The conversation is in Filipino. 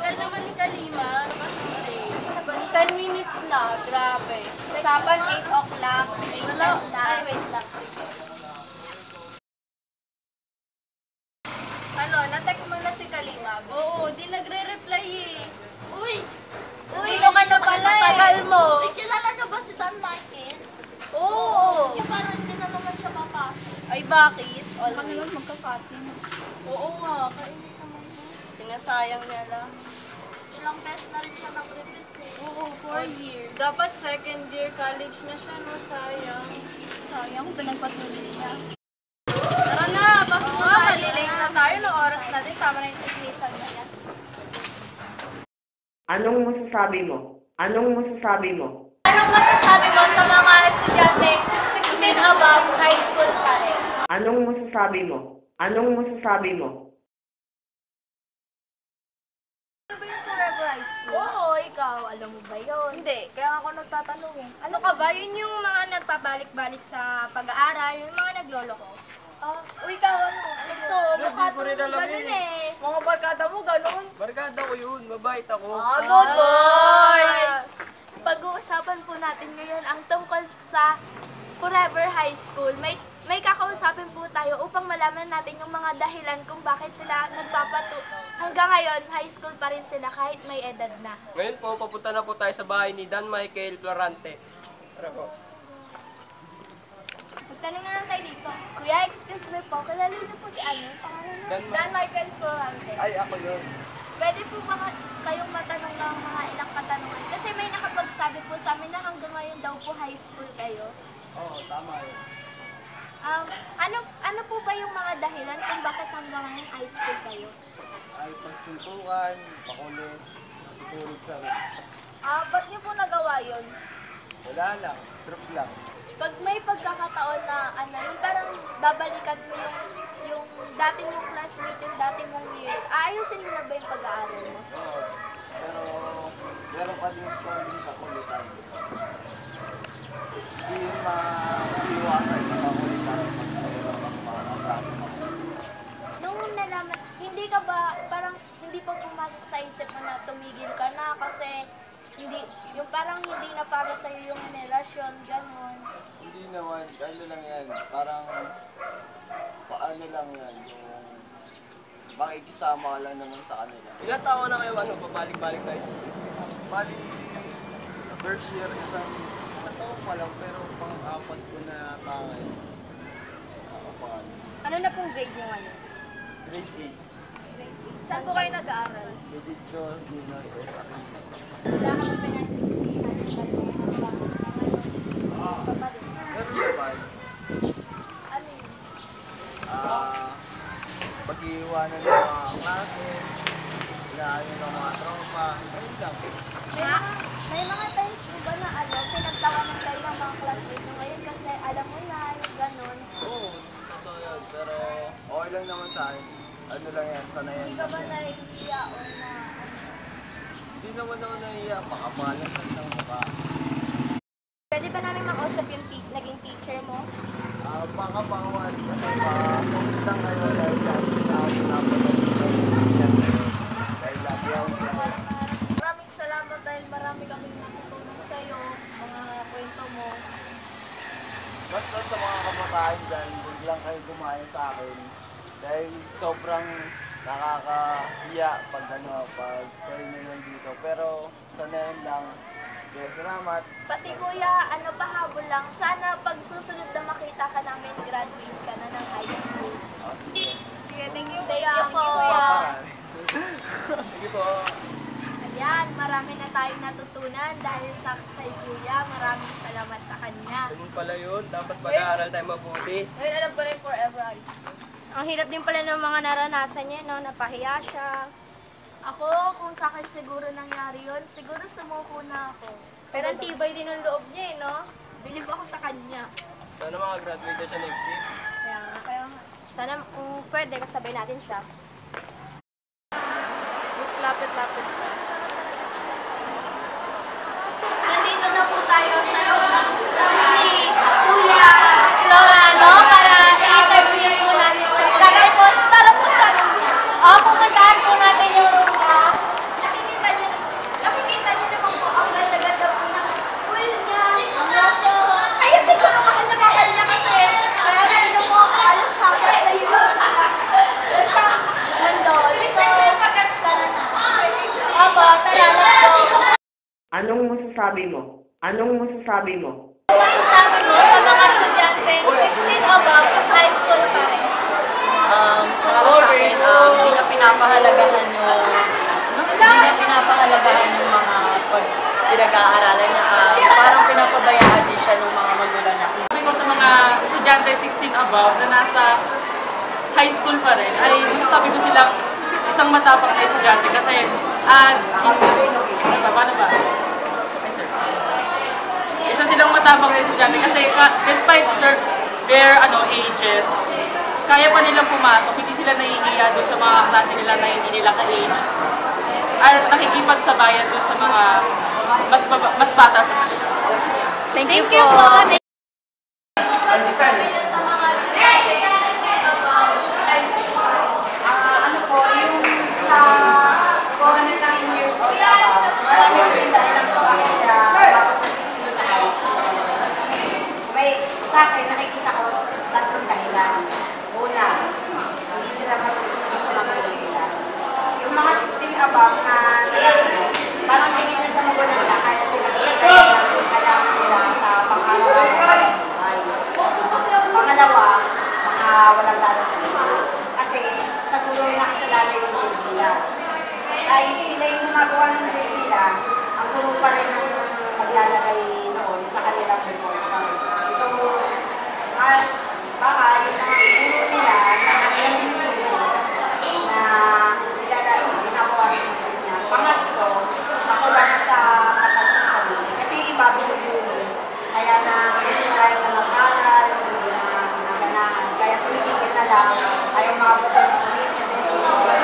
tagal naman ni Kalima. 10 minutes na, grabe. Usapan 8 o'clock, 8 na. Ay, wait lang, sige. Ano, na-text mo na si Kalima? Oo, di nagre-reply eh. Uy, sino ka na pala eh? Tagal mo. Uy, kilala niyo ba si Don Michael? Oo. Yung parang hindi na naman siya papasok. Ay, bakit? Always. Magka-cutting. Oo nga, kainis naman mo. Sinasayang niya lang. Ilang beses na rin siya nag-repeat eh. Oo, 4 years. Dapat second year college na siya, no? Sayang. Sayang kung pinagpatuloy niya. Tara na, pasok na tayo. Malilate na tayo ng oras natin. Tama na yung technician na yan. Anong masasabi mo? Anong masasabi mo? Anong masasabi mo sa mga estudyante 16 above high school pa rin? Anong masasabi mo? Anong masasabi mo? Ano ba yung Forever High School? Oo, ikaw. Alam mo ba yun? Hindi. Kaya ako nagtatanong eh. Ano ka ba? Yun yung mga nagpabalik-balik sa pag-aaral, yung mga nagloloko. Uy, ikaw ano? Ito, makatulog ganun eh. Mga barkada mo, ganun. Barkada ko yun, mabait ako. Good boy! Pag-uusapan po natin ngayon ang tungkol sa Forever High School. May kakausapin po tayo upang malaman natin yung mga dahilan kung bakit sila hanggang ngayon, high school pa rin sila kahit may edad na. Ngayon po, papunta na po tayo sa bahay ni Dan Michael Florante. Tara po. Magtanong na lang tayo dito. Kuya, excuse me po, kilala niyo po si ano? Pangalan mo? Dan Michael Florante. Ay, ako yun. Pwede po ba kayong matanong ng mga ilang katanungan? Kasi may nakapagsabi po sa amin na hanggang ngayon daw po high school kayo. Oo, tama yun. Ano po ba yung mga dahilan kung bakit hanggang ngayon high school kayo? Ay, pagsuntukan, pakulit, tutulog sa rin. Ba't niyo po nagawa yun? Wala lang, trip lang. Pag may pagkakataon na yung parang babalikan mo yung dati mong classmate, yung dati mong year, aayusin mo na ba yung pag-aaral mo? Oo, pero meron pa din scoring kakulitan. Hindi maiwasan na kakulitan pag mayroon ang mga klase mo. Nung nalaman, hindi ka ba, parang hindi pa pumasok sa isip mo na tumigil ka na kasi yung parang hindi na para sa'yo yung relasyon, gano'n. Hindi naman, ano lang yan, parang paano lang yan, yung makikisama ka lang naman sa kanila. Ilan taon na kayo, pabalik-balik sa school? Bali, first year, isang taon pa lang, pero pang-apat ko na tangay. Ano na pong grade niyo ngayon? Grade 8. Saan po kayo nag-aaral? Dito, Dinoy, sa akin. Wala ka ba pinagsisihan? Pero naman, Ano yun? pag-iiwanan ng mga klase, ilaayon ng mga tropa, ayun lang. May mga times po ba na pinagtawanan kayo ng mga classmates mo ngayon kasi alam mo na yung gano'n. Oo, totoo yun, pero okay lang naman sa akin. Ano lang yan, sanayan. Hindi ka ba nahihiya o na Hindi naman ako nahiya, makabalan lang ng mukha. Pwede ba namin makausap yung naging teacher mo? Baka bawal kasi makakawin lang ngayon dahil lagi na ako pinapanood ng teacher ngayon. Dahil lagi ako pinapanood. Maraming salamat dahil marami kaming natutunan sa'yo, mga kwento mo. Basta sa mga kamatahin dyan, huwag lang kayo kumain sa akin. Dahil sobrang nakakahiya pag kayo nyo dito. Pero sanayin lang. Okay, salamat. pati kuya, pahabol lang. Sana pag susunod na makita ka namin, graduate ka na ng high school. Sige. Sige, thank you, Thank kuya. you po. Paparaan. Sige po. Ayan, marami na tayong natutunan dahil sa kay kuya. Maraming salamat sa kanya. Ganun pala yun. Dapat mag-aaral tayo mabuti. Ngayon alam ko na yung Forever High School. Ang hirap din pala ng mga naranasan niya, no? Napahiya siya. Ako, kung sa akin siguro nangyari yun, siguro sumuko na ako. Pero ang tibay din ng loob niya, no? Bilib ako sa kanya. Sana makagraduate na siya next year. Kaya nga. Sana kung pwede, kasabay natin siya. Mas lapit-lapit pa. Nandito na po tayo sa loob ng school ni Kuya Flora, no? Para i-interviewin po natin siya. Tara po sa room. Pupuntahan po natin yung room na masasabi mo? Anong masasabi mo? Masasabi mo sa mga estudyante 16 above high school pa rin? Para sa akin, hindi na pinapahalagahan yung mga pinag-aaralan niya. Parang pinapabayaan din siya ng mga magulang niya. Sabi ko sa mga estudyante 16 above na nasa high school pa rin, ay masasabi ko silang isang matapang na estudyante kasi, paano ba? Ay, sir. Isa silang matapang na estudyante kasi despite their ages, kaya pa nilang pumasok, hindi sila nahihiya doon sa mga klase nila na hindi nila ka-age. At nakikipagsabayan doon sa mga mas bata sa kanila. Thank you po. Ano po, yung sa 16 years old ako, marami rin dahilan po bakit sila dapat na 16 sa high school. Sa akin, nakikita ko tatlong dahilan. Una, hindi sila matusunod sa magulang nila. Yung mga 16 above na parang tingin nila sa magulang nila, kaya sila super ng kailangan nila sa pang-araw-araw. Pangalawa, mga walang galang sa nila. Kasi sa gulo nakasalala yung grade nila. Kahit sila yung gumagawa ng grade nila, ang guro pa rin ang maglalagay noon sa kanilang report card. So, baka yung mga guro nila na kanilang inuwisip na binabawasan nila niya. Pangatlo, makulangan sa katag sa sarili. Kasi yung iba binubuli, kaya na hindi tayo na mag-aral, hindi na naganahan. Kaya tumigil na lang, ayaw makapos sa 16, 17,